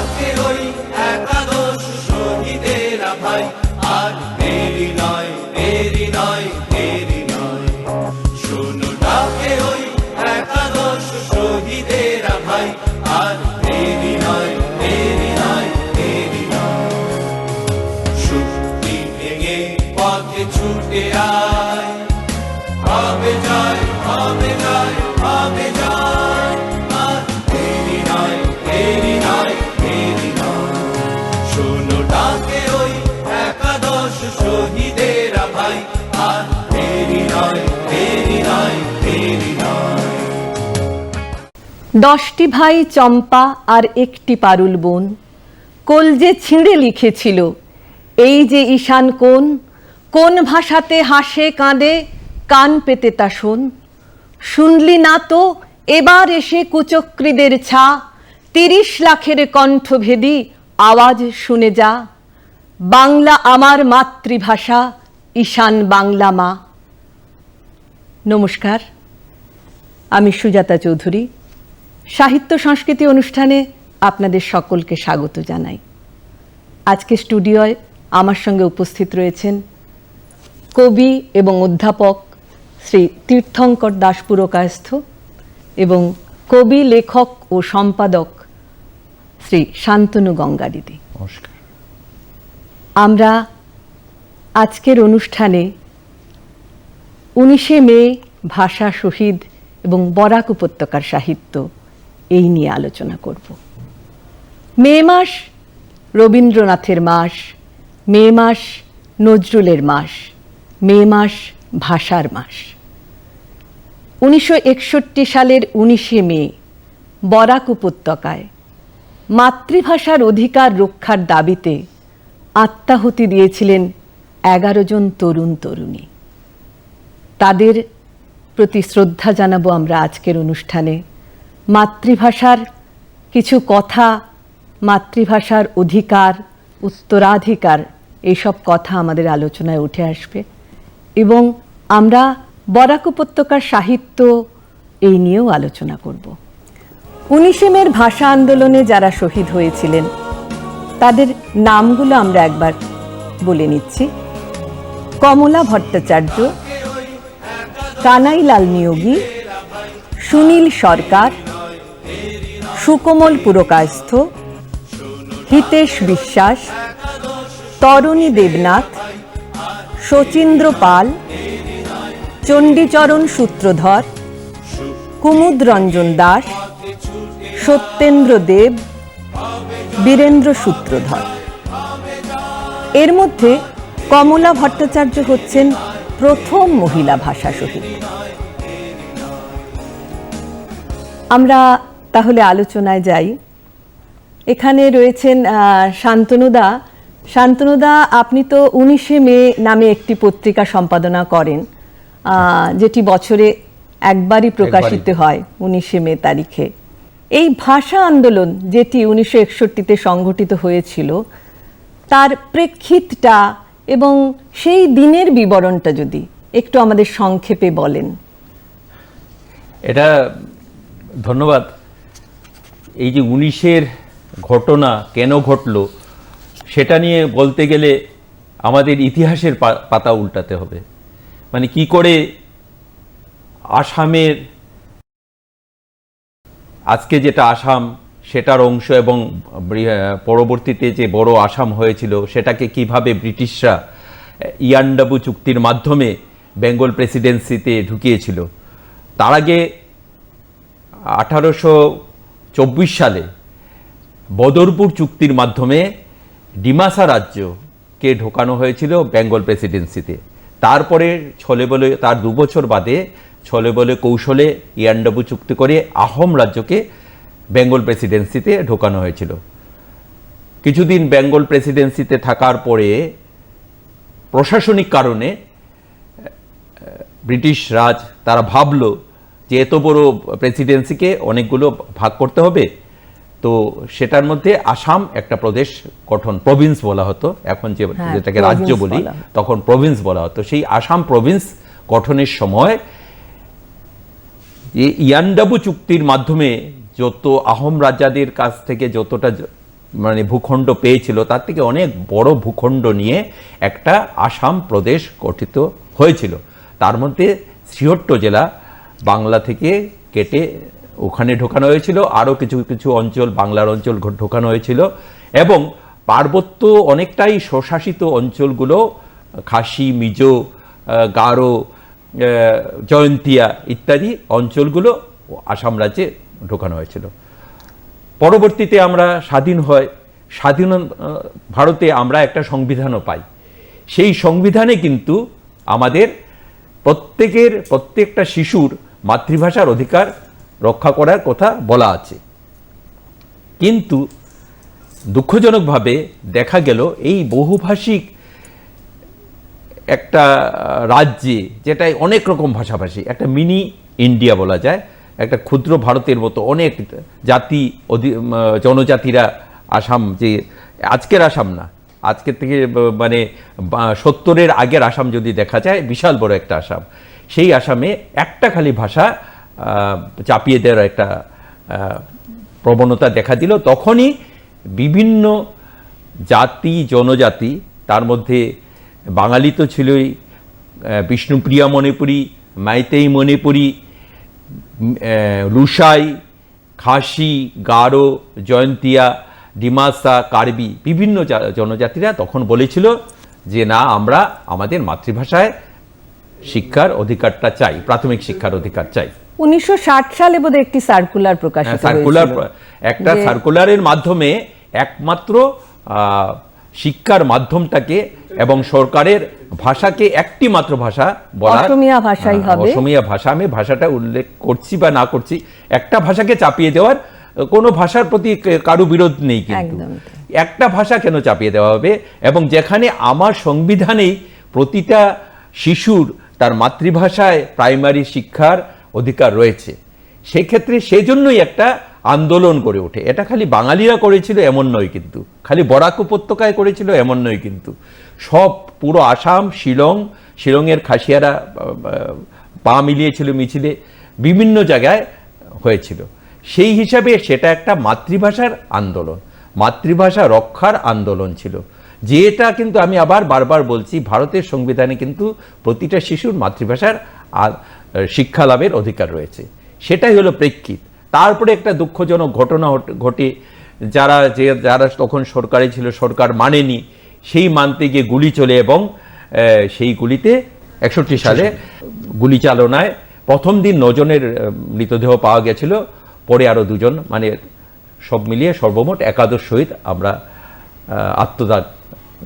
ডাকে ওই একাদশ শহীদেরা ভাই, আর দেরি নয়, দেরি নয়, দেরি নয়। শোনো ডাকে ওই একাদশ শহীদেরা ভাই, আর দেরি নয়, দেরি নয়, দেরি নয়। শক্তি ভেঙে পথে ছুটে আয়, হবে জয়, হবে জয়, হবে জয়। আর দেরি নয়, দেরি নয়, দেরি নয়। শোনো ডাকে ওই একাদশ শহীদেরা ভাই, আর দেরি নয়, দেরি নয়, দেরি নয়। 10টি ভাই চম্পা আর একটি পারুল বোন, কলজে ছিঁড়ে লিখেছিল এই যে ঈশান কোন, কোন ভাষাতে হাসে কাঁদে কান পেতে তা শোন। শুনলি না তো এবার এসে কুচক্রীদের ছা, 30 লাখের কণ্ঠভেদী আওয়াজ শুনে যা। বাংলা আমার মাতৃভাষা, ঈশান বাংলা মা। নমস্কার, আমি সুজাতা চৌধুরী। সাহিত্য সংস্কৃতি অনুষ্ঠানে আপনাদের সকলকে স্বাগত জানাই। আজকে স্টুডিওয় আমার সঙ্গে উপস্থিত রয়েছেন কবি এবং অধ্যাপক শ্রী তীর্থঙ্কর দাস পুরকায়স্থ এবং কবি, লেখক ও সম্পাদক শ্রী শান্তনু গঙ্গা দিদি। নমস্কার। আমরা আজকের অনুষ্ঠানে 19শে মে ভাষা শহীদ এবং বরাক উপত্যকার সাহিত্য এই নিয়ে আলোচনা করব। মে মাস রবীন্দ্রনাথের মাস, মে মাস নজরুলের মাস, মে মাস ভাষার মাস। 1961 সালের 19শে মে বরাক উপত্যকায় মাতৃভাষার অধিকার রক্ষার দাবিতে আত্মাহুতি দিয়েছিলেন 11 জন তরুণ তরুণী। তাদের প্রতি শ্রদ্ধা জানাবো আমরা আজকের অনুষ্ঠানে। মাতৃভাষার কিছু কথা, মাতৃভাষার অধিকার, উত্তরাধিকার, এইসব কথা আমাদের আলোচনায় উঠে আসবে এবং আমরা বরাক উপত্যকার সাহিত্য এই নিয়েও আলোচনা করব। 19শে মের ভাষা আন্দোলনে যারা শহীদ হয়েছিলেন তাদের নামগুলো আমরা একবার বলে নিচ্ছি। কমলা ভট্টাচার্য, কানাইলাল নিয়োগী, সুনীল সরকার, সুকোমল পুরকায়স্থ, হিতেশ বিশ্বাস, তরণী দেবনাথ, শচীন্দ্র পাল, চণ্ডীচরণ সূত্রধর, কুমুদ রঞ্জন দাস, সত্যেন্দ্র দেব, বীরেন্দ্র সূত্রধর। এর মধ্যে কমলা ভট্টাচার্য হচ্ছেন প্রথম মহিলা ভাষা শহীদ। আমরা তাহলে আলোচনায় যাই। এখানে রয়েছেন শান্তনুদা। শান্তনুদা, আপনি তো 19শে মে নামে একটি পত্রিকা সম্পাদনা করেন, যেটি বছরে একবারই প্রকাশিত হয় 19শে মে তারিখে। এই ভাষা আন্দোলন যেটি 1961-তে সংগঠিত হয়েছিল, তার প্রেক্ষিতটা এবং সেই দিনের বিবরণটা যদি একটু আমাদের সংক্ষেপে বলেন। এটা ধন্যবাদ। এই যে 19-এর ঘটনা কেন ঘটলো সেটা নিয়ে বলতে গেলে আমাদের ইতিহাসের পাতা উল্টাতে হবে। মানে কি করে আসামের, আজকে যেটা আসাম সেটার অংশ এবং পরবর্তীতে যে বড় আসাম হয়েছিল সেটাকে কিভাবে ব্রিটিশরা ইয়ান্ডাবু চুক্তির মাধ্যমে বেঙ্গল প্রেসিডেন্সিতে ঢুকিয়েছিল। তার আগে 1824 সালে বদরপুর চুক্তির মাধ্যমে ডিমাসা রাজ্যকে ঢোকানো হয়েছিল বেঙ্গল প্রেসিডেন্সিতে। তারপরে ছলে বলে তার 2 বছর বাদে ছলে বলে কৌশলে ইয়ান্ডাবু চুক্তি করে আহোম রাজ্যকে বেঙ্গল প্রেসিডেন্সিতে ঢোকানো হয়েছিল। কিছুদিন বেঙ্গল প্রেসিডেন্সিতে থাকার পরে প্রশাসনিক কারণে ব্রিটিশ রাজ তারা ভাবলো যে এত বড় প্রেসিডেন্সিকে অনেকগুলো ভাগ করতে হবে, তো সেটার মধ্যে আসাম একটা প্রদেশ গঠন, প্রভিন্স বলা হতো, এখন যেটাকে রাজ্য বলি তখন প্রভিন্স বলা হতো। সেই আসাম প্রভিন্স গঠনের সময় ইয়ান্ডাবু চুক্তির মাধ্যমে যত আহোম রাজাদের কাছ থেকে যতটা মানে ভূখণ্ড পেয়েছিল তার থেকে অনেক বড় ভূখণ্ড নিয়ে একটা আসাম প্রদেশ গঠিত হয়েছিল। তার মধ্যে ৭৬ জেলা বাংলা থেকে কেটে ওখানে ঢোকানো হয়েছিল, আরও কিছু কিছু অঞ্চল বাংলার অঞ্চল ঢোকানো হয়েছিল, এবং পার্বত্য অনেকটাই স্বশাসিত অঞ্চলগুলো খাসি, মিজো, গারো, জয়ন্তিয়া ইত্যাদি অঞ্চলগুলো আসাম রাজ্যে ঢোকানো হয়েছিল। পরবর্তীতে আমরা স্বাধীন ভারতে আমরা একটা সংবিধানও পাই। সেই সংবিধানে কিন্তু আমাদের প্রত্যেকটা শিশুর মাতৃভাষার অধিকার রক্ষা করার কথা বলা আছে। কিন্তু দুঃখজনকভাবে দেখা গেল এই বহুভাষিক একটা রাজ্যে, যেটাই অনেক রকম ভাষাভাষী, একটা মিনি ইন্ডিয়া বলা যায়, একটা ক্ষুদ্র ভারতের মতো অনেক জাতি জনজাতিরা আসাম, যে আজকের আসাম না, আজকের থেকে মানে ৭০-এর আগের আসাম যদি দেখা যায়, বিশাল বড় একটা আসাম। সেই আসামে একটা খালি ভাষা চাপিয়ে দেওয়ার একটা প্রবণতা দেখা দিল। তখনই বিভিন্ন জাতি জনজাতি, তার মধ্যে বাঙালি তো ছিলই, বিষ্ণুপ্রিয়া মণিপুরী, মাইতেই মণিপুরী, লুসাই, খাসি, গারো, জয়ন্তিয়া, ডিমাসা, কার্বি, বিভিন্ন জনজাতিরা তখন বলেছিল যে না, আমরা আমাদের মাতৃভাষায় শিক্ষার অধিকারটা চাই, প্রাথমিক শিক্ষার অধিকার চাই। 1960 সালে বোধহয় একটি সার্কুলার প্রকাশিত হয়েছিল। একটা সার্কুলারের মাধ্যমে একমাত্র শিক্ষার মাধ্যমটাকে এবং সরকারের ভাষাকে একটি মাত্র ভাষা বলা, অসমীয়া ভাষাই হবে। অসমীয়া ভাষা, আমি ভাষাটা উল্লেখ করছি বা না করছি, একটা ভাষাকে চাপিয়ে দেওয়ার, কোনো ভাষার প্রতি কারো বিরোধ নেই, কিন্তু একটা ভাষা কেন চাপিয়ে দেওয়া হবে? এবং যেখানে আমার সংবিধানেই প্রতিটা শিশুর তার মাতৃভাষায় প্রাইমারি শিক্ষার অধিকার রয়েছে, সেক্ষেত্রে সেজন্যই একটা আন্দোলন করে ওঠে। এটা খালি বাঙালিরা করেছিল এমন নয়, কিন্তু খালি বরাক উপত্যকায় করেছিল এমন নয়, কিন্তু সব পুরো আসাম, শিলংয়ের খাসিয়ারা পা মিলিয়েছিল মিছিলে, বিভিন্ন জায়গায় হয়েছিল। সেই হিসাবে সেটা একটা মাতৃভাষার আন্দোলন, মাতৃভাষা রক্ষার আন্দোলন ছিল, যেটা কিন্তু আমি আবার বারবার বলছি, ভারতের সংবিধানে কিন্তু প্রতিটা শিশুর মাতৃভাষার শিক্ষা লাভের অধিকার রয়েছে। সেটাই হলো প্রেক্ষিত। তারপরে একটা দুঃখজনক ঘটনা ঘটে, যারা তখন সরকারে ছিল, সরকার মানেনি, সেই মানতে গিয়ে গুলি চলে, এবং সেই গুলিতে 61 সালে গুলি চালনায় প্রথম দিন 9 জনের মৃতদেহ পাওয়া গেছিল, পরে আরো 2 জন, মানে সব মিলিয়ে সর্বমোট 11 শহীদ আমরা আত্মদান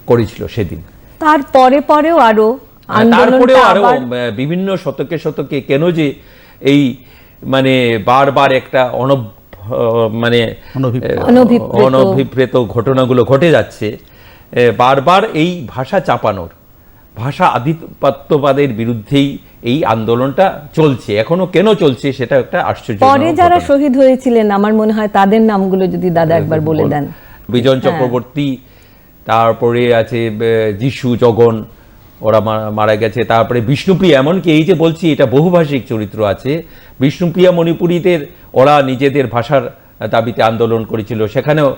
করেছিল সেদিন। তারপরেও আরো বিভিন্ন শতকে কেন যে এই মানে বারবার একটা অনভিপ্রেত ঘটনাগুলো ঘটে যাচ্ছে, বারবার এই ভাষা চাপানোর, ভাষা আধিপত্যবাদের বিরুদ্ধেই এই আন্দোলনটা চলছে, এখনো কেন চলছে সেটা একটা আশ্চর্য। পরে যারা শহীদ হয়েছিলেন আমার মনে হয় তাদের নামগুলো যদি দাদা একবার বলে দেন। বিজন চক্রবর্তী, তারপরে আছে যিশু, জগন, ওরা মারা গেছে। তারপরে বিষ্ণুপ্রিয়া, এমনকি এই যে বলছি এটা বহুভাষিক চরিত্র আছে, বিষ্ণুপ্রিয়া মণিপুরীদের, ওরা নিজেদের ভাষার দাবিতে আন্দোলন করেছিল, সেখানেও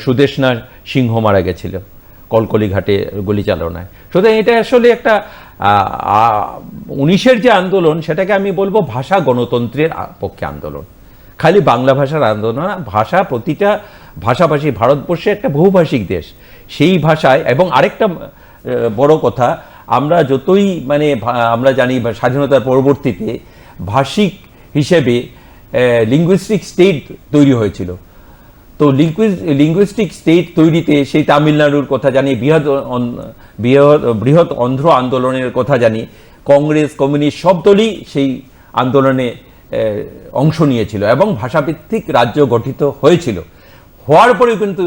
সুদেষ্ণা সিংহ মারা গেছিল কলকলি ঘাটে গুলি চালনায়। সুতরাং এটা আসলে একটা 19-এর যে আন্দোলন, সেটাকে আমি বলবো ভাষা গণতন্ত্রের পক্ষে আন্দোলন, খালি বাংলা ভাষার আন্দোলন না। ভাষা, প্রতিটা ভাষাভাষী, ভারতবর্ষে একটা বহুভাষিক দেশ, সেই ভাষায়। এবং আরেকটা বড় কথা, আমরা যতই মানে আমরা জানি স্বাধীনতার পরবর্তীতে ভাষিক হিসেবে লিঙ্গুইস্টিক স্টেট তৈরি হয়েছিল। তো লিঙ্গুইস্টিক স্টেট তৈরিতে সেই তামিলনাড়ুর কথা জানি, বৃহৎ অন্ধ্র আন্দোলনের কথা জানি, কংগ্রেস, কমিউনিস্ট সব দলই সেই আন্দোলনে অংশ নিয়েছিল এবং ভাষাভিত্তিক রাজ্য গঠিত হয়েছিল। হওয়ার পরেও কিন্তু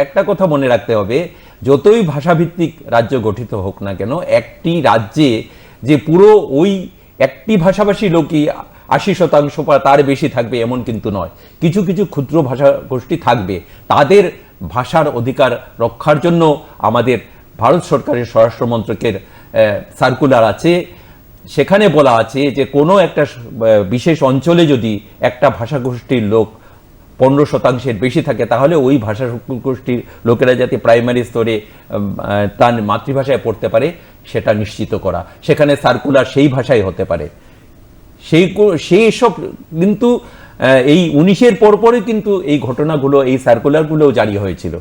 একটা কথা মনে রাখতে হবে, যতই ভাষাভিত্তিক রাজ্য গঠিত হোক না কেন, একটি রাজ্যে যে পুরো ওই একটি ভাষাভাষী লোকই 80% বা তার বেশি থাকবে এমন কিন্তু নয়। কিছু কিছু ক্ষুদ্র ভাষা গোষ্ঠী থাকবে, তাদের ভাষার অধিকার রক্ষার জন্য আমাদের ভারত সরকারের স্বরাষ্ট্র মন্ত্রকের সার্কুলার আছে, সেখানে বলা আছে যে কোনো একটা বিশেষ অঞ্চলে যদি একটা ভাষাগোষ্ঠীর লোক 15% বেশি থাকে, তাহলে ওই ভাষা গোষ্ঠীর লোকেরা যাতে প্রাইমারি স্তরে তার মাতৃভাষায় পড়তে পারে সেটা নিশ্চিত করা, সেখানে সার্কুলার সেই ভাষায় হতে পারে, সেই সব কিন্তু এই 19-এর পরপরই কিন্তু এই ঘটনাগুলো, এই সার্কুলারগুলো জারি হয়েছিল।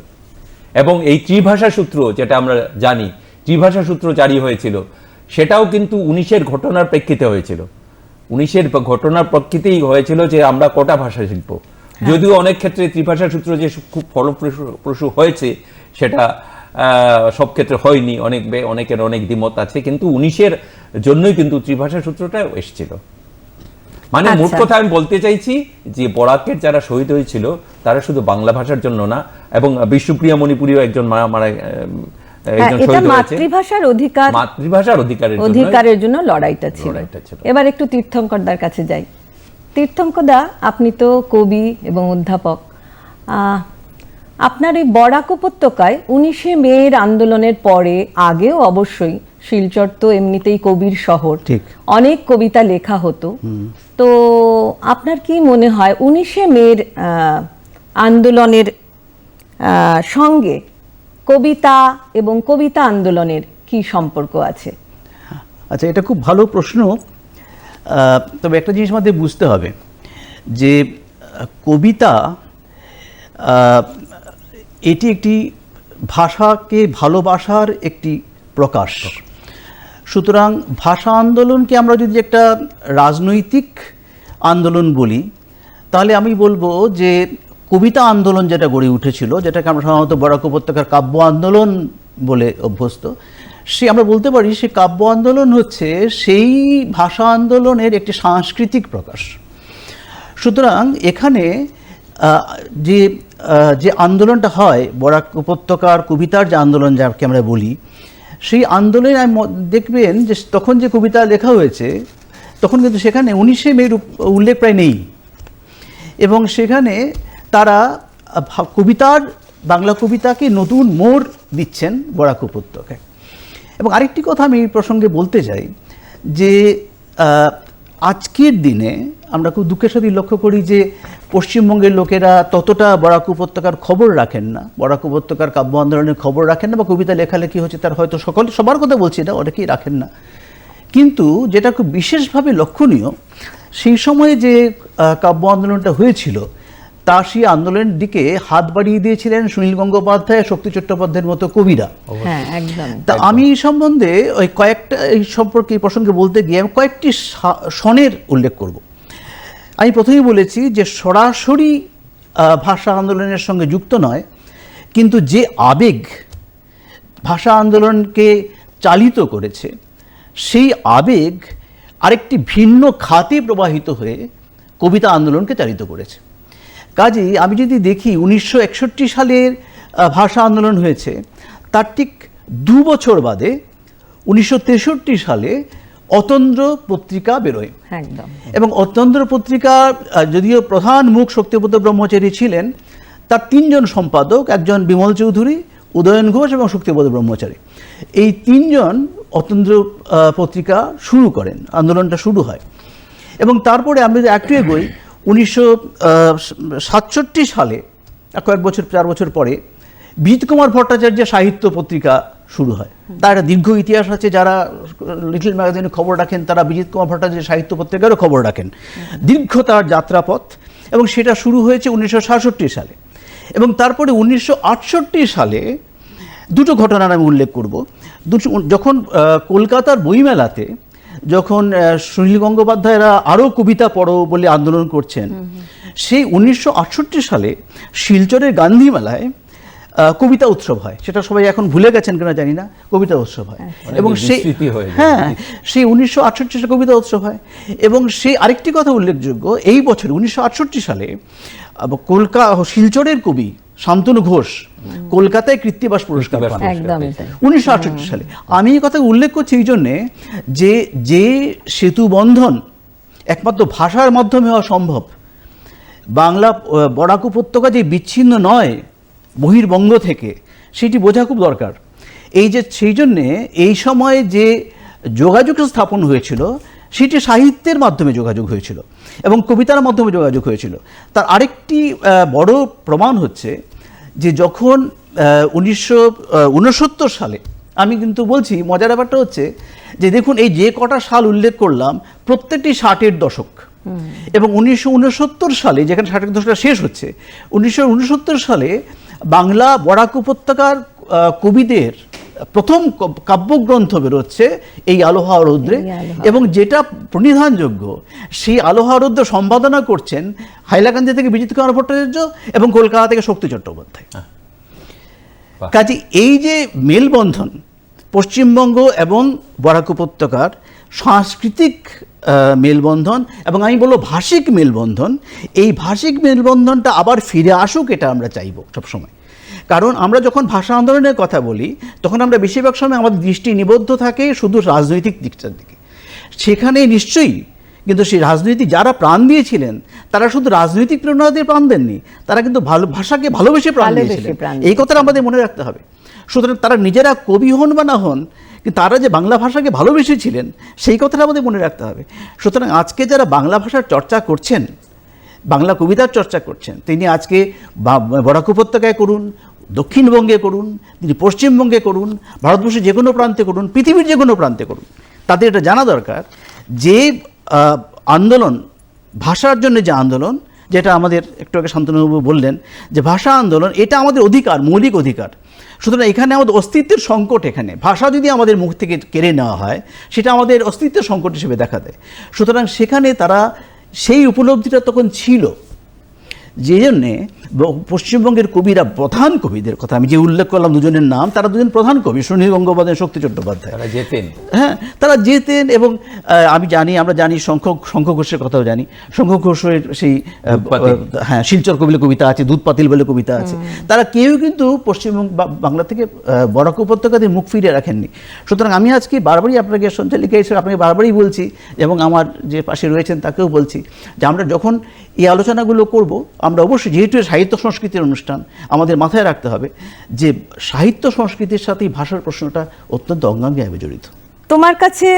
এবং এই ত্রিভাষা সূত্র যেটা আমরা জানি, ত্রিভাষা সূত্র জারি হয়েছিল, সেটাও কিন্তু 19-এর ঘটনার প্রেক্ষিতে হয়েছিল। 19-এর ঘটনার প্রেক্ষিতেই হয়েছিল যে আমরা কটা ভাষা শিখব। যদিও অনেক ক্ষেত্রে ত্রিভাষা সূত্র যে খুব ফলপ্রসূ হয়েছে সেটা সব ক্ষেত্রে হয়নি, অনেকের অনেক দ্বিমত আছে, কিন্তু 19-এর জন্যই কিন্তু ত্রিভাষা সূত্রটা এসেছিল। মানে মোট কথা আমি বলতে চাইছি যে বরাকের যারা শহীদ হয়েছিল তারা শুধু বাংলা ভাষার জন্য না, এবং বিষ্ণুপ্রিয়া মণিপুরীও একজন মাতৃভাষার অধিকারের জন্য লড়াইটা ছিল। এবার একটু তীর্থঙ্করদার কাছে যাই। তীর্থঙ্করদা, আপনি তো কবি এবং অধ্যাপক, আপনার এই বরাক উপত্যকায় 19শে মের আন্দোলনের পরে, আগেও অবশ্যই শিলচর তো এমনিতেই কবির শহর, অনেক কবিতা লেখা হতো। তো আপনার কি মনে হয় 19শে মের আন্দোলনের সঙ্গে কবিতা এবং কবিতা আন্দোলনের কি সম্পর্ক আছে? আচ্ছা, এটা খুব ভালো প্রশ্ন। তবে একটা জিনিস আমাদের বুঝতে হবে যে কবিতা এটি একটি ভাষাকে ভালোবাসার একটি প্রকাশ। সুতরাং ভাষা আন্দোলনকে আমরা যদি একটা রাজনৈতিক আন্দোলন বলি, তাহলে আমি বলবো যে কবিতা আন্দোলন যেটা গড়ে উঠেছিল, যেটাকে আমরা সাধারণত বরাক উপত্যকার কাব্য আন্দোলন বলে অভ্যস্ত, আমরা বলতে পারি সে কাব্য আন্দোলন হচ্ছে সেই ভাষা আন্দোলনের একটি সাংস্কৃতিক প্রকাশ। সুতরাং এখানে যে আন্দোলনটা হয়, বরাক উপত্যকার কবিতার যে আন্দোলন যাকে আমরা বলি, সেই আন্দোলনে দেখবেন যে তখন যে কবিতা লেখা হয়েছে তখন কিন্তু সেখানে 19শে মের উল্লেখ প্রায় নেই, এবং সেখানে তারা বাংলা কবিতাকে নতুন মোড় দিচ্ছেন বরাক উপত্যকায়। এবং আরেকটি কথা আমি এই প্রসঙ্গে বলতে চাই যে আজকের দিনে আমরা খুব দুঃখের সাথে লক্ষ্য করি যে পশ্চিমবঙ্গের লোকেরা ততটা বরাক উপত্যকার খবর রাখেন না, বরাক উপত্যকার কাব্য আন্দোলনের খবর রাখেন না, বা কবিতা লেখালেখি হচ্ছে তার হয়তো সবার কথা বলছি না, অনেকেই রাখেন না। কিন্তু যেটা খুব বিশেষভাবে লক্ষণীয়, সেই সময়ে যে কাব্য আন্দোলনটা হয়েছিল তা সেই আন্দোলনের দিকে হাত বাড়িয়ে দিয়েছিলেন সুনীল গঙ্গোপাধ্যায়, শক্তি চট্টোপাধ্যায়ের মতো কবিরা। তা আমি এই সম্বন্ধে এই সম্পর্কে এই প্রসঙ্গে বলতে গিয়ে আমি কয়েকটি সনের উল্লেখ করব। আমি প্রথমেই বলেছি যে সরাসরি ভাষা আন্দোলনের সঙ্গে যুক্ত নয়, কিন্তু যে আবেগ ভাষা আন্দোলনকে চালিত করেছে সেই আবেগ আরেকটি ভিন্ন খাতে প্রবাহিত হয়ে কবিতা আন্দোলনকে চালিত করেছে। কাজেই আমি যদি দেখি 1961 সালের ভাষা আন্দোলন হয়েছে, তার ঠিক 2 বছর বাদে 1963 সালে অতন্দ্র পত্রিকা বেরোয়। এবং অতন্দ্র পত্রিকা যদিও প্রধান মুখ শক্তিপদ ব্রহ্মচারী ছিলেন, তার 3 জন সম্পাদক, একজন বিমল চৌধুরী, উদয়ন ঘোষ এবং শক্তিপদ ব্রহ্মচারী, এই 3 জন অতন্দ্র পত্রিকা শুরু করেন, আন্দোলনটা শুরু হয়। এবং তারপরে আমরা যদি একটু এগোই, 1967 সালে কয়েক বছর 4 বছর পরে বিজিত কুমার ভট্টাচার্যের সাহিত্য পত্রিকা শুরু হয়। তার একটা দীর্ঘ ইতিহাস আছে, যারা লিটল ম্যাগাজিনে খবর রাখেন তারা বিজিত কুমার ভট্টাচার্যের সাহিত্য পত্রিকারও খবর রাখেন, দীর্ঘ তার যাত্রাপথ। এবং সেটা শুরু হয়েছে 1966 সালে। এবং তারপরে 1968 সালে 2টো ঘটনার আমি উল্লেখ করব। যখন কলকাতার বইমেলাতে যখন সুনীল গঙ্গোপাধ্যায়রা আরও কবিতা পড়ো বলে আন্দোলন করছেন, সেই 1968 সালে শিলচরের গান্ধী মেলায় কবিতা উৎসব হয়। সেটা সবাই এখন ভুলে গেছেন কিনা জানি না, কবিতা উৎসব হয়। এবং সেই 1968 সালে কবিতা উৎসব হয়। এবং সেই আরেকটি কথা উল্লেখযোগ্য, এই বছর 1968 সালে শিলচরের কবি শান্তনু ঘোষ কলকাতায় কৃত্তিবাস পুরস্কার পান 1968 সালে। আমি এই কথা উল্লেখ করছি এই জন্যে যে সেতু বন্ধন একমাত্র ভাষার মাধ্যমে হওয়া সম্ভব। বাংলা বরাক উপত্যকা যে বিচ্ছিন্ন নয় বহির্বঙ্গ থেকে, সেটি বোঝা খুব দরকার। সেই জন্যে এই সময়ে যে যোগাযোগ স্থাপন হয়েছিল সেটি সাহিত্যের মাধ্যমে যোগাযোগ হয়েছিল এবং কবিতার মাধ্যমে যোগাযোগ হয়েছিল। তার আরেকটি বড় প্রমাণ হচ্ছে যে যখন 1969 সালে, আমি কিন্তু বলছি মজার ব্যাপারটা হচ্ছে যে দেখুন এই যে কটা সাল উল্লেখ করলাম প্রত্যেকটি 60-এর দশক, এবং 1969 সালে যেখানে 60-এর দশকটা শেষ হচ্ছে, 1969 সালে বাংলা বরাক উপত্যকার কবিদের প্রথম কাব্যগ্রন্থ বেরোচ্ছে এই আলোহা রৌদ্রে, এবং যেটা প্রণিধানযোগ্য সেই আলোহা রৌদ্র সম্পাদনা করছেন হাইলাকান্দি থেকে বিজিত কুমার ভট্টাচার্য এবং কলকাতা থেকে শক্তি চট্টোপাধ্যায়। কাজে এই যে মেলবন্ধন পশ্চিমবঙ্গ এবং বরাক উপত্যকার সাংস্কৃতিক মেলবন্ধন, এবং আমি বলবো ভাষিক মেলবন্ধন, এই ভাষিক মেলবন্ধনটা আবার ফিরে আসুক, এটা আমরা চাইব সবসময়। কারণ আমরা যখন ভাষা আন্দোলনের কথা বলি তখন আমরা বেশিরভাগ সময় আমাদের দৃষ্টি নিবদ্ধ থাকে শুধু রাজনৈতিক দিকটার দিকে। সেখানে নিশ্চয়ই কিন্তু সেই রাজনীতি যারা প্রাণ দিয়েছিলেন তারা শুধু রাজনৈতিক প্রেরণা দিয়ে প্রাণ দেননি, তারা কিন্তু ভাষাকে ভালোবেসে প্রাণ দিয়েছিলেন, এই কথাটা আমাদের মনে রাখতে হবে। সুতরাং তারা নিজেরা কবি হন বা না হন, কিন্তু তারা যে বাংলা ভাষাকে ভালোবেসেছিলেন সেই কথাটা আমাদের মনে রাখতে হবে। সুতরাং আজকে যারা বাংলা ভাষার চর্চা করছেন, বাংলা কবিতার চর্চা করছেন, তিনি আজকে বরাক উপত্যকায় করুন, দক্ষিণবঙ্গে করুন, তিনি পশ্চিমবঙ্গে করুন, ভারতবর্ষের যে কোনো প্রান্তে করুন, পৃথিবীর যে কোনো প্রান্তে করুন, তাদের এটা জানা দরকার যে আন্দোলন, ভাষার জন্য যে আন্দোলন, যেটা আমাদের একটু আগে শান্তনুবাবু বললেন যে ভাষা আন্দোলন, এটা আমাদের অধিকার, মৌলিক অধিকার। সুতরাং এখানে আমাদের অস্তিত্বের সংকট, এখানে ভাষা যদি আমাদের মুখ থেকে কেড়ে নেওয়া হয় সেটা আমাদের অস্তিত্বের সংকট হিসেবে দেখা দেয়। সুতরাং সেখানে তারা সেই উপলব্ধিটা তখন ছিল, যে জন্যে পশ্চিমবঙ্গের কবিরা, প্রধান কবিদের কথা আমি যে উল্লেখ করলাম দুজনের নাম, তারা দুজন প্রধান কবি, সুনীল গঙ্গোপাধ্যায়, শক্তি চট্টোপাধ্যায়, তারা যেতেন, হ্যাঁ তারা যেতেন। এবং আমরা জানি শঙ্খ ঘোষের কথাও জানি, শঙ্খ ঘোষের সেই হ্যাঁ শিলচর কবিলে কবিতা আছে, দুধ পাতিল বলে কবিতা আছে। তারা কেউ কিন্তু পশ্চিমবঙ্গ বাংলা থেকে বরাক উপত্যকাতে মুখ ফিরিয়ে রাখেননি। সুতরাং আমি আজকে বারবারই আপনাকে সঞ্চালিকা হিসেবে আপনাকে বারবারই বলছি, এবং আমার যে পাশে রয়েছেন তাকেও বলছি যে আমরা যখন এই আলোচনাগুলো করব, আমরা অবশ্যই, যেহেতু সাহিত্য সংস্কৃতির অনুষ্ঠান, আমাদের মাথায় রাখতে হবে যে সাহিত্য সংস্কৃতির সাথেই ভাষার প্রশ্নটা অত্যন্ত অঙ্গাঙ্গিভাবে জড়িত। তোমার কাছে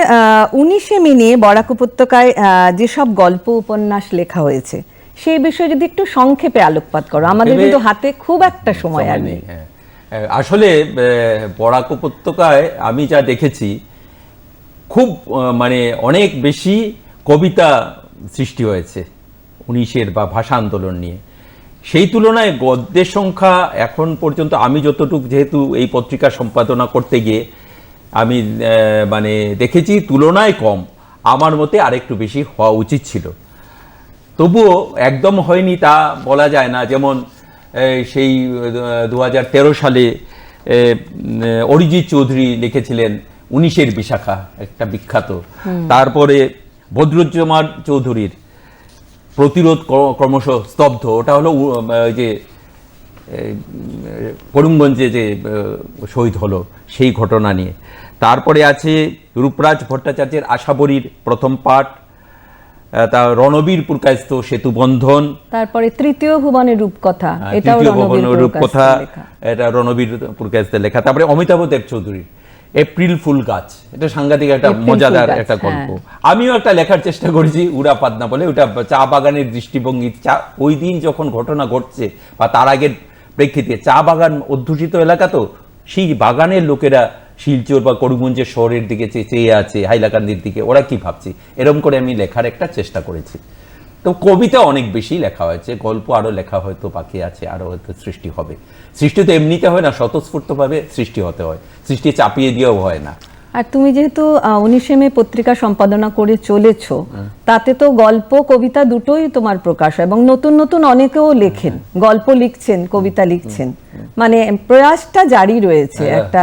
19শে মে নিয়ে বরাক উপত্যকায় যেসব গল্প উপন্যাস লেখা হয়েছে সেই বিষয়ে যদি একটু সংক্ষেপে আলোকপাত করো, আমাদের কিন্তু হাতে খুব একটা সময় আর নেই। আসলে বরাক উপত্যকায় আমি যা দেখেছি, খুব মানে অনেক বেশি কবিতা সৃষ্টি হয়েছে 19-এর বা ভাষা আন্দোলন নিয়ে। সেই তুলনায় গদ্যের সংখ্যা এখন পর্যন্ত আমি যতটুকু, যেহেতু এই পত্রিকা সম্পাদনা করতে গিয়ে আমি মানে দেখেছি তুলনায় কম, আমার মতে আরেকটু বেশি হওয়া উচিত ছিল। তবুও একদম হয়নি তা বলা যায় না। যেমন সেই 2013 সালে অরিজিৎ চৌধুরী লিখেছিলেন 19-এর বিশাখা, একটা বিখ্যাত। তারপরে বদরুজ্জামান চৌধুরীর প্রতিরোধ ক্রমশ স্তব্ধ, ওটা হলো যে করিমগঞ্জে যে শহীদ হলো সেই ঘটনা নিয়ে। তারপরে আছে রূপরাজ ভট্টাচার্যের আশাবরীর প্রথম পাঠ, তা রণবীর পুরকায়স্থ সেতু বন্ধন, তারপরে তৃতীয় ভুবনের রূপকথা, এটাও রূপকথা, এটা রণবীর পুরকায়স্থের লেখা। তারপরে অমিতাভ দেব চৌধুরীর এপ্রিল ফুল গাছ, এটা সাংঘাতিক একটা মজাদার একটা গল্প। আমিও একটা লেখার চেষ্টা করেছি, উড়া পাদনা বলে, ওটা চা বাগানের দৃষ্টিভঙ্গি। ওই দিন যখন ঘটনা ঘটছে বা তার আগের প্রেক্ষিতে, চা বাগান অধ্যুষিত এলাকা, তো সেই বাগানের লোকেরা শিলচর বা করিমগঞ্জের শহরের দিকে চেয়ে আছে, হাইলাকান্দির দিকে, ওরা কি ভাবছে, এরকম করে আমি লেখার একটা চেষ্টা করেছি। তো কবিতা অনেক বেশি লেখা হয়েছে, গল্প আরো লেখা হয়তো বাকি আছে, আরো হয়তো সৃষ্টি হবে। সৃষ্টি তো এমনিতে হয় না, স্বতঃস্ফূর্তভাবে সৃষ্টি হতে হয়, সৃষ্টি চাপিয়ে দিয়েও হয় না। আর তুমি যেহেতু 19শে মে পত্রিকা সম্পাদনা করে চলেছো, তাতে তো গল্প কবিতা দুটোই তোমার প্রকাশ, এবং নতুন নতুন অনেকেও লেখেন, গল্প লিখছেন, কবিতা লিখছেন, মানে প্রয়াসটা জারি রয়েছে। একটা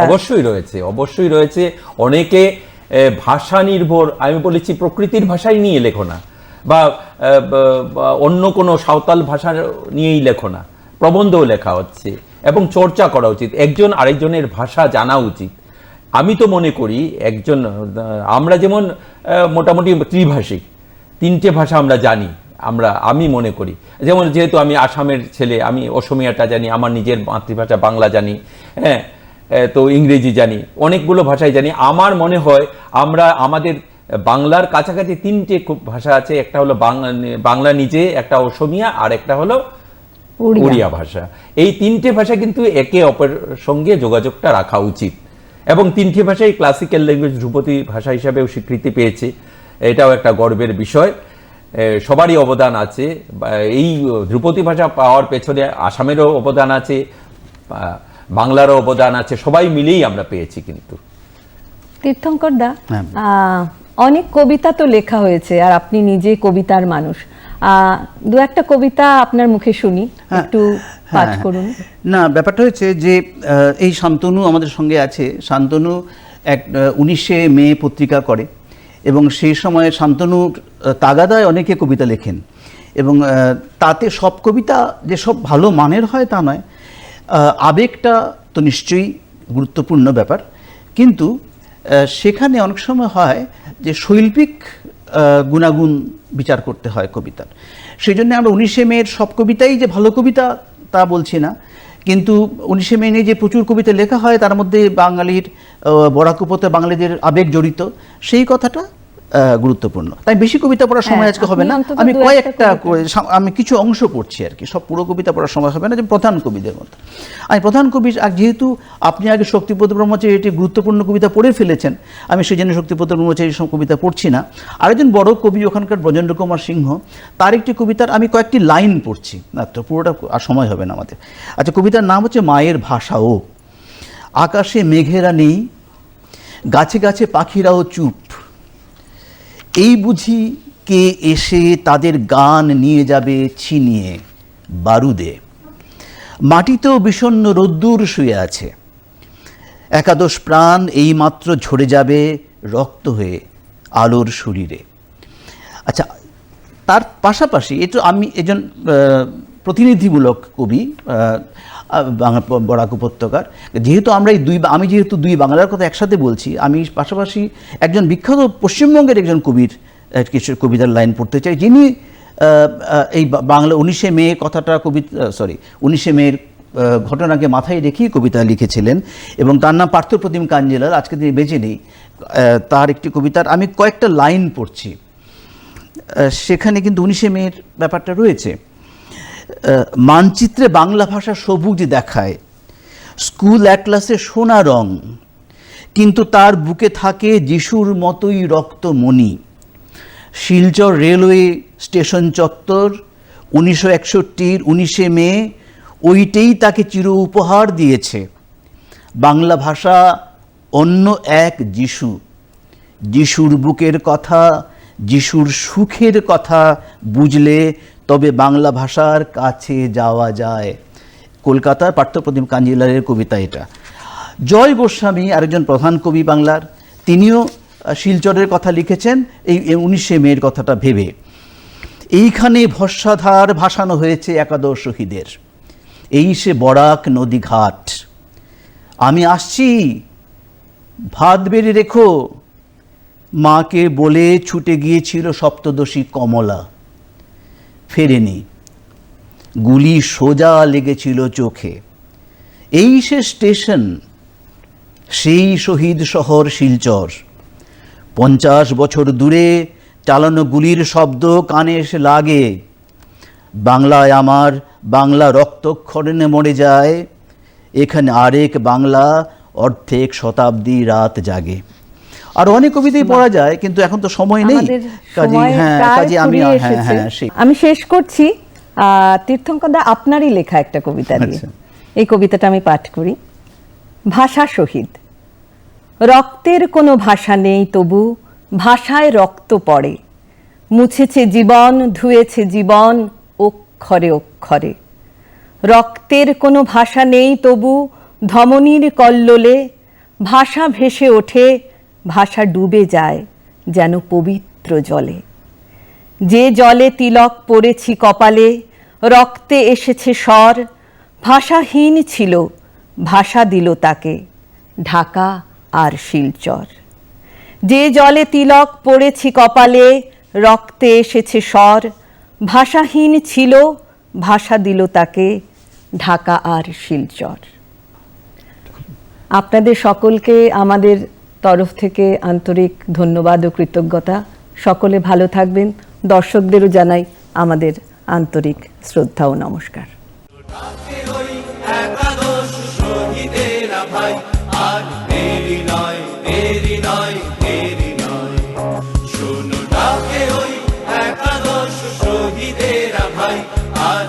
অবশ্যই রয়েছে। অনেকে ভাষা নির্ভর, আমি বলেছি প্রকৃতির ভাষাই নিয়ে লেখো না, বা অন্য কোনো সাঁওতাল ভাষা নিয়েই লেখো না, প্রবন্ধও লেখা হচ্ছে, এবং চর্চা করা উচিত, একজন আরেকজনের ভাষা জানা উচিত। আমি তো মনে করি আমরা যেমন মোটামুটি ত্রিভাষিক, 3টে ভাষা আমরা জানি, আমি মনে করি, যেমন যেহেতু আমি আসামের ছেলে, আমি অসমিয়াটা জানি, আমার নিজের মাতৃভাষা বাংলা জানি, হ্যাঁ, তো ইংরেজি জানি, অনেকগুলো ভাষাই জানি। আমার মনে হয় আমরা আমাদের বাংলার কাছাকাছি তিনটে ভাষা আছে, একটা হলো বাংলা নিজে, একটা অসমিয়া, আর একটা হলো ওড়িয়া ভাষা। এই তিনটে ভাষা কিন্তু একে অপরের সঙ্গে যোগাযোগটা রাখা উচিত, এবং তিনটে ভাষাই ক্লাসিক্যাল ল্যাঙ্গুয়েজ ধ্রুপদী ভাষা হিসাবেও স্বীকৃতি পেয়েছে। এটাও একটা গর্বের বিষয়। সবারই অবদান আছে। এই ধ্রুপদী ভাষা পাওয়ার পেছনে আসামেরও অবদান আছে, বাংলারও অবদান আছে, সবাই মিলেই আমরা পেয়েছি। কিন্তু তীর্থঙ্কর দা, অনেক কবিতা তো লেখা হয়েছে, আর আপনি নিজে কবিতার মানুষ। দু একটা কবিতা আপনার মুখে শুনি, একটু পাঠ করুন। না, ব্যাপারটা হচ্ছে যে এই শান্তনু আমাদের সঙ্গে আছে। শান্তনু 19শে মে পত্রিকা করে, এবং সেই সময় শান্তনুর তাগাদায় অনেকে কবিতা লেখেন, এবং তাতে সব কবিতা যে সব ভালো মানের হয় তা নয়। আবেগটা তো নিশ্চয়ই গুরুত্বপূর্ণ ব্যাপার, কিন্তু সেখানে অনেক সময় হয় যে শৈল্পিক গুণাগুণ বিচার করতে হয় কবিতার। সেই জন্য আমরা 19শে মের সব কবিতাই যে ভালো কবিতা তা বলছি না, কিন্তু 19শে মে নিয়ে যে প্রচুর কবিতা লেখা হয় তার মধ্যে বাঙালির বরাক উপত্যকা বাঙালিদের আবেগ জড়িত, সেই কথাটা গুরুত্বপূর্ণ। তাই বেশি কবিতা পড়ার সময় আজকে হবে না, আমি কয়েকটা আমি কিছু অংশ পড়ছি আর কি, সব পুরো কবিতা পড়ার সময় হবে না, যে প্রধান কবিদের মধ্যে আমি প্রধান কবি। যেহেতু আপনি আগে শক্তিপদ ব্রহ্মচারী এটি গুরুত্বপূর্ণ কবিতা পড়ে ফেলেছেন, আমি সেই জন্য শক্তিপদ ব্রহ্মচারী সব কবিতা পড়ছি না। আরেকজন বড় কবি ওখানকার ব্রজেন্দ্র কুমার সিংহ, তার একটি কবিতার আমি কয়েকটি লাইন পড়ছি, না তো পুরোটা আর সময় হবে না আমাদের। আচ্ছা, কবিতার নাম হচ্ছে মায়ের ভাষাও। আকাশে মেঘেরা নেই, গাছে গাছে পাখিরাও চুপ, এই বুঝি কে এসে তাদের গান নিয়ে যাবে ছিনিয়ে বারুদে। মাটিতেও বিষণ্ণ রোদ্দুর শুয়ে আছে, একাদশ প্রাণ এইমাত্র ঝরে যাবে রক্ত হয়ে আলোর শরীরে। আচ্ছা, তার পাশাপাশি এটা আমি একজন প্রতিনিধিমূলক কবি বরাক উপত্যকার, যেহেতু আমরা আমি যেহেতু দুই বাংলার কথা একসাথে বলছি, আমি পাশাপাশি একজন বিখ্যাত পশ্চিমবঙ্গের একজন কবির কিছু কবিতার লাইন পড়তে চাই, যিনি এই বাংলা 19শে মে কথাটা 19শে মের ঘটনাকে মাথায় রেখেই কবিতা লিখেছিলেন, এবং তার নাম পার্থপ্রতিম কাঞ্জিলাল। আজকে তিনি বেঁচে নেই। তার একটি কবিতার আমি কয়েকটা লাইন পড়ছি, সেখানে কিন্তু 19শে মের ব্যাপারটা রয়েছে। মানচিত্রে বাংলা ভাষা সবুজ দেখায়, স্কুল অ্যাটলাসে সোনা রং, কিন্তু তার বুকে থাকে যিশুর মতোই রক্তমণি। শিলচর রেলওয়ে স্টেশন চত্বর 1961-র 19শে মে, ওইটাই তাকে চির উপহার দিয়েছে। বাংলা ভাষা অন্য এক যিশু, যিশুর বুকের কথা, যিশুর সুখের কথা বুঝলে তবে বাংলা ভাষার কাছে যাওয়া যায়। কলকাতার পার্থপ্রতিম কাঞ্জিলালের কবিতা এটা। জয় গোস্বামী আরেকজন প্রধান কবি বাংলার, তিনিও শিলচরের কথা লিখেছেন এই 19শে মের কথাটা ভেবে। এইখানে ভস্মাধার ভাসানো হয়েছে একাদশ শহীদের, এই সে বরাক নদী ঘাট। আমি আসছি, ভাত বেড়ে রেখো, মাকে বলে ছুটে গিয়েছিল সপ্তদশী কমলা, ফেরেনি, গুলি সোজা লেগেছিল চোখে। এই সে স্টেশন, সেই শহীদ শহর শিলচর। 50 বছর দূরে চালানো গুলির শব্দ কানে এসে লাগে। বাংলায় আমার বাংলা রক্তক্ষরণে মরে যায়, এখানে আরেক বাংলা অর্ধেক শতাব্দী রাত জাগে। আর অনেক কবিতাই পড়া যায়, কিন্তু এখন তো সময় নেই। আমি শেষ করছি তীর্থঙ্কর দা আপনারই লেখা একটা কবিতা দিয়ে। এই কবিতাটা আমি পাঠ করি। ভাষা শহীদ। রক্তের কোনো ভাষা নেই, তবু ভাষায় রক্ত পড়ে। মুছেছে জীবন, ধুয়েছে জীবন অক্ষরে অক্ষরে। রক্তের কোনো ভাষা নেই, তবু ধমনীর কল্লোলে ভাষা ভেসে ওঠে, ভাষা ডুবে যায় যেন পবিত্র জলে। যে জলে তিলক পড়েছি কপালে, রক্তে এসেছে স্বর। ভাষাহীন ছিল, ভাষা দিল তাকে ঢাকা আর শিলচর। যে জলে তিলক পড়েছি কপালে, রক্তে এসেছে স্বর। ভাষাহীন ছিল, ভাষা দিল তাকে ঢাকা আর শিলচর। আপনাদের সকলকে আমাদের তরফ থেকে আন্তরিক ধন্যবাদ ও কৃতজ্ঞতা। সকলে ভালো থাকবেন। দর্শকদেরও জানাই আমাদের আন্তরিক শ্রদ্ধা ও নমস্কার। ডাকে ওই একাদশ শহীদেরা ভাই, আর দেরি নয়, দেরি নয়, দেরি নয়। শোনো ডাকে ওই একাদশ শহীদেরা ভাই, আর